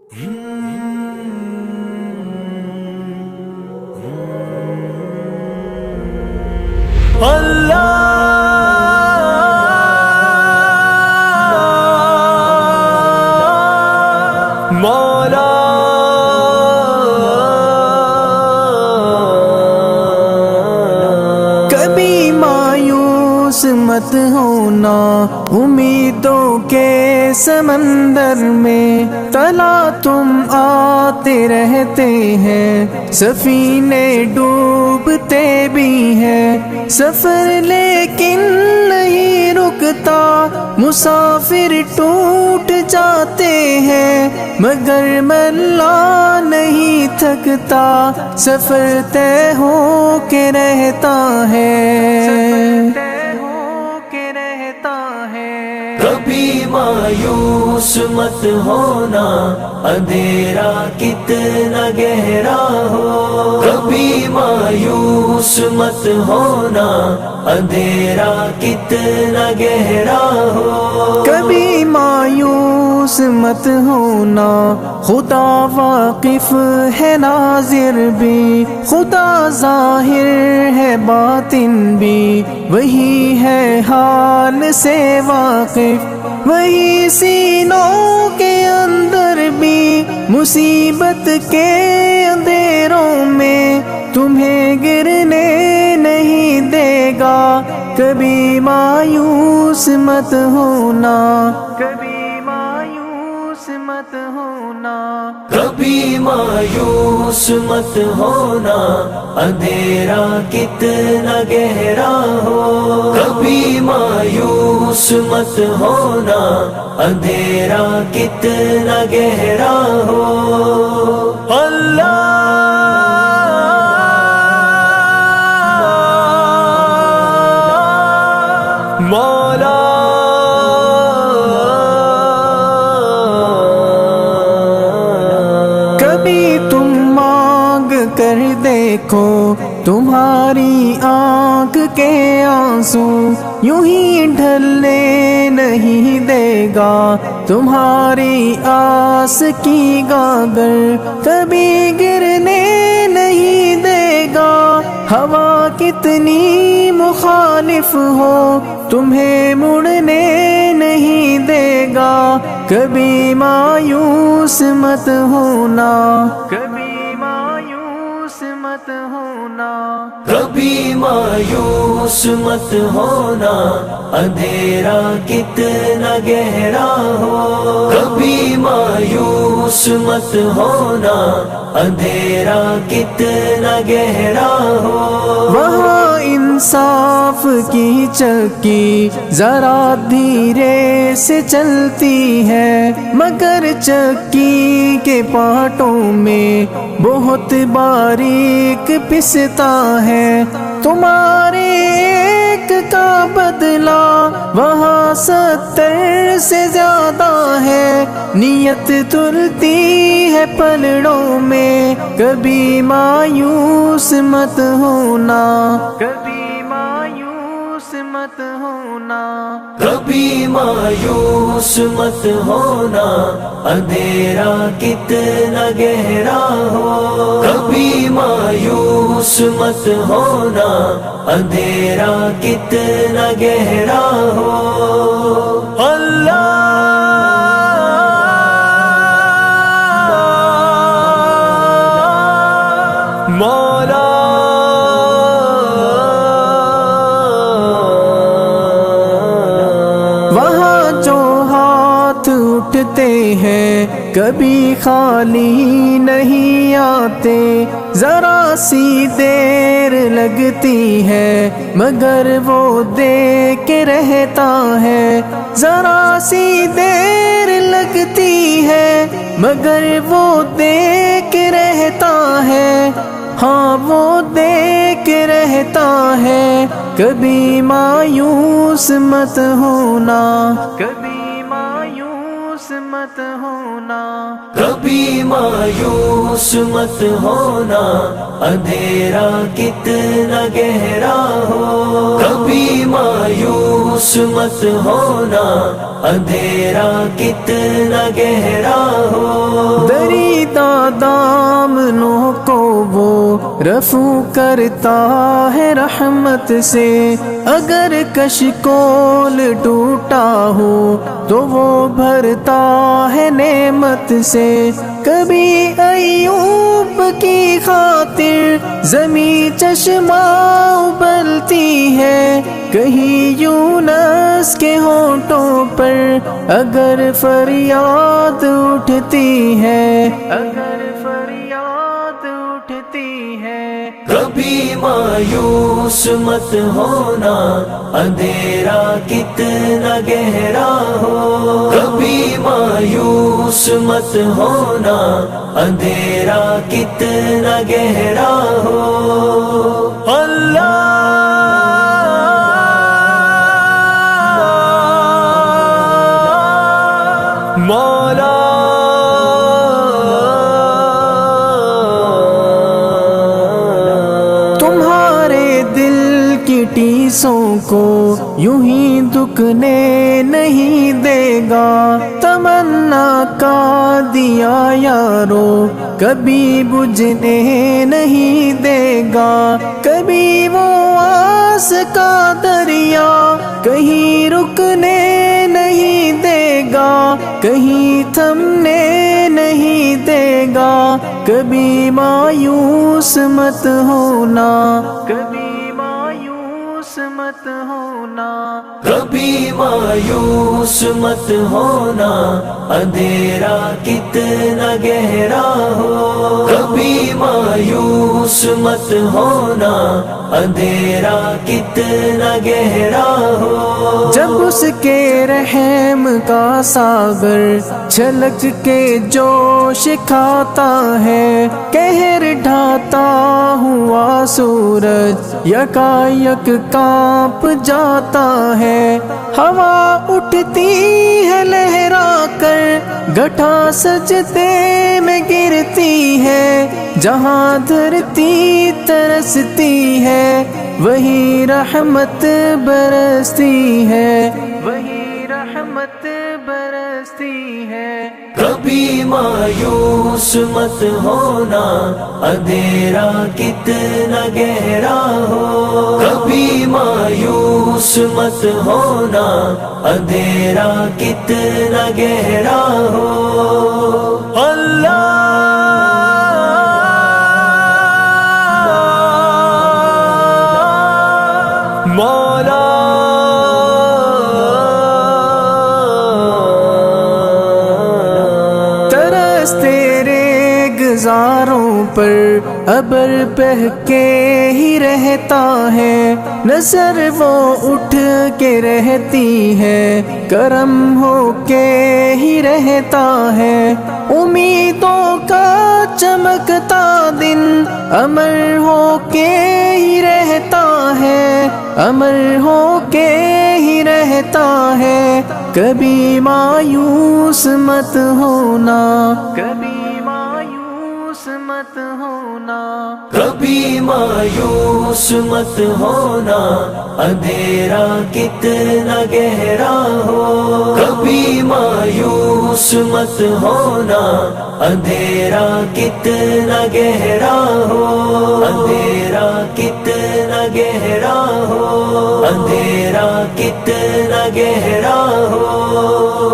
مولا کبھی مایوس مت ہونا، امیدوں کے سمندر میں تلا تم آتے رہتے ہیں، سفینے ڈوبتے بھی ہیں، سفر لیکن نہیں رکتا، مسافر ٹوٹ جاتے ہیں مگر ملا نہیں تھکتا، سفر طے ہو کے رہتا ہے۔ کبھی مایوس مت ہونا، اندھیرا کتنا گہرا ہو، کبھی مایوس مت ہونا، اندھیرا کتنا گہرا ہو، کبھی مایوس مت ہونا، خدا واقف ہے ناظر بھی، خدا ظاہر ہے باطن بھی، وہی ہے حال سے واقف، وہی سینوں کے اندر بھی، مصیبت کے اندھیروں میں تمہیں گرنے نہیں دے گا، کبھی مایوس مت ہونا، کبھی مایوس مت ہونا، کبھی مایوس مت ہونا، اندھیرا کتنا گہرا ہو، کبھی مایوس مت ہونا، اندھیرا کتنا گہرا ہو۔ اللہ مولا کبھی تم مانگ کر دیکھو، تمہاری آنکھ کے آنسو یوں ہی ڈھلنے نہیں دے گا، تمہاری آس کی گاگر کبھی گرنے نہیں دے گا، ہوا کتنی مخالف ہو تمہیں مڑنے نہیں دے گا، کبھی مایوس مت ہونا، کبھی مایوس مت ہونا، کبھی مایوس مت ہونا، اندھیرا کتنا گہرا ہو، کبھی مایوس مت ہونا، اندھیرا کتنا گہرا ہو، وہاں انصاف کی چکی ذرا دھیرے سے چلتی ہے، مگر چکی کے پارٹوں میں بہت باریک پستا ہے، تمہارے ایک کا بدلہ وہاں 70 سے زیادہ ہے، نیت تلتی ہے پلڑوں میں، کبھی مایوس مت ہونا، کبھی مایوس مت ہونا، کبھی مایوس مت ہونا، اندھیرا کتنا گہرا ہو، کبھی مایوس مت ہونا، اندھیرا کتنا گہرا ہو۔ اللہ مولا وہاں جو ہاتھ اٹھتے ہیں کبھی خالی نہیں آتے، ذرا سی دیر لگتی ہے مگر وہ دے کے رہتا ہے، ذرا سی دیر لگتی ہے مگر وہ دے کے رہتا ہے، ہاں وہ دے کے رہتا ہے، کبھی مایوس مت ہونا، کبھی مایوس مت ہونا، کبھی مایوس مت ہونا، اندھیرا کتنا گہرا ہو، کبھی مایوس مت ہونا، اندھیرا کتنا گہرا ہو۔ رفو کرتا ہے رحمت سے، اگر کشکول ٹوٹا ہو تو وہ بھرتا ہے نعمت سے۔ کبھی ایوب کی خاطر زمین چشمہ ابلتی ہے، کہیں یونس کے ہونٹوں پر اگر فریاد اٹھتی ہے، اگر فریاد اٹھتی ہے۔ کبھی مایوس مت ہونا، اندھیرا کتنا گہرا ہو۔ کبھی مایوس مت ہونا، اندھیرا کتنا گہرا ہو۔ اللہ مولا تمہارے دل کی ٹیسوں کو یوں ہی دکھنے نہیں دے گا، تمنا کا دیا یارو کبھی بجھنے نہیں دے گا۔ کبھی وہ آس کا دریا کہیں رکنے نہیں دے گا، کہیں تھمنے نہیں دے گا۔ کبھی مایوس مت ہونا، کبھی مایوس مت ہونا۔ کبھی مایوس مت ہونا، اندھیرا کتنا گہرا ہو۔ کبھی مایوس مت ہونا، اندھیرا کتنا گہرا ہو۔ جب اس کے رحم کا ساغر چھلک کے جوش کھاتا ہے، قہر ڈھاتا ہوا سورج یکایک کانپ جاتا ہے۔ ہوا اٹھتی ہے لہرا کر، گٹھا سجدے میں گرتی ہے، جہاں دھرتی ترستی ہے وہی رحمت برستی ہے، وہی رحمت برستی ہے۔ کبھی مایوس مت ہونا، اندھیرا کتنا گہرا ہو۔ کبھی مایوس مت ہونا، اندھیرا کتنا گہرا ہو۔ اللہ مولا ترس تیرے گزاروں پر ابر بہہ کے ہی رہتا ہے، نظر وہ اٹھ کے رہتی ہے، کرم ہو کے ہی رہتا ہے۔ امیدوں کا چمکتا دن امر ہو کے ہی رہتا ہے، امر ہو کے ہی رہتا ہے۔ کبھی مایوس مت ہونا، کبھی مایوس مت ہونا۔ کبھی مایوس مت ہونا، اندھیرا کتنا گہرا ہو۔ کبھی مایوس مت ہونا، اندھیرا کتنا گہرا ہو۔ اندھیرا کتنا گہرا ہو، اندھیرا کتنا گہرا ہو۔